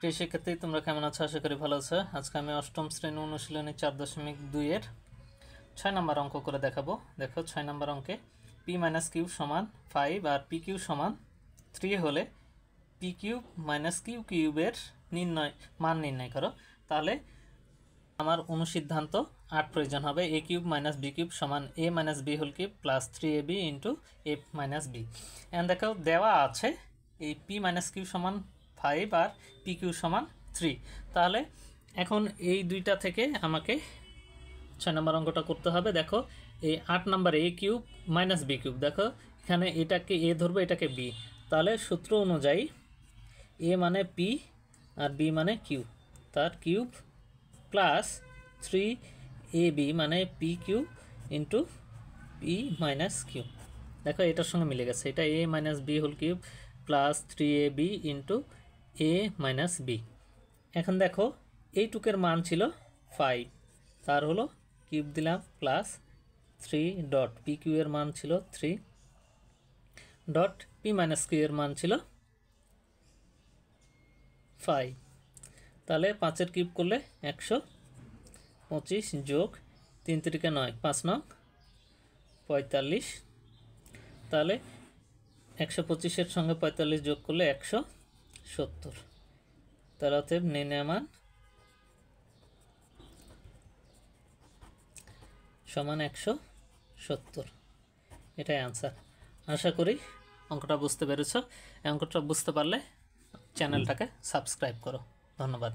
প্রিয় শিক্ষার্থী, তোমরা কেমন আছো? আশা করি ভালো আছো। আজকে আমি অষ্টম শ্রেণী অনুশীলনী 4.2 এর 6 নম্বর অঙ্ক করে দেখাবো। দেখো, 6 নম্বর অঙ্কে পি মাইনাস কিউ সমান 5 আর পি কিউ সমান 3 হলে পি কিউব মাইনাস কিউ কিউবের মান নির্ণয় করো। তাহলে আমার অনুসিদ্ধান্ত 8 প্রয়োজন হবে। A cube minus b cube সমান a minus b whole cube plus 3ab into a minus b. এখন দেখো, দেওয়া আছে এই পি মাইনাস কিউ সমান 5 আর পি কিউ সমান 3। তাহলে এখন এই দুইটা থেকে আমাকে 6 নম্বর অঙ্কটা করতে হবে। দেখো, এই 8 নম্বরে এ কিউব মাইনাস বি কিউব, দেখো এখানে এটাকে এ ধরবে, এটাকে বি। তাহলে সূত্র অনুযায়ী এ মানে পি আর বি মানে কিউ, তার কিউব প্লাস 3ab মানে p q into p minus q. দেখো, এটার সঙ্গে মিলে গেছে, এটা a minus b whole cube plus 3ab into a minus b. এখন দেখো, এইটুকের মান ছিল 5, তার হলো কিউব দিলাম প্লাস 3 ডট পি কিউ এর মান ছিল 3 ডট পি মাইনাস কিউ এর মান ছিল 5। তাহলে 5-এর কিউব করলে 125 যোগ 3 3 9, 5 9 45। তাহলে 125-এর সঙ্গে 45 যোগ করলে 170। তার অতএব নির্ণয় মান সমান 170। এটাই আনসার। আশা করি অঙ্কটা বুঝতে পেরেছ। অঙ্কটা বুঝতে পারলে চ্যানেলটাকে সাবস্ক্রাইব করো। ধন্যবাদ।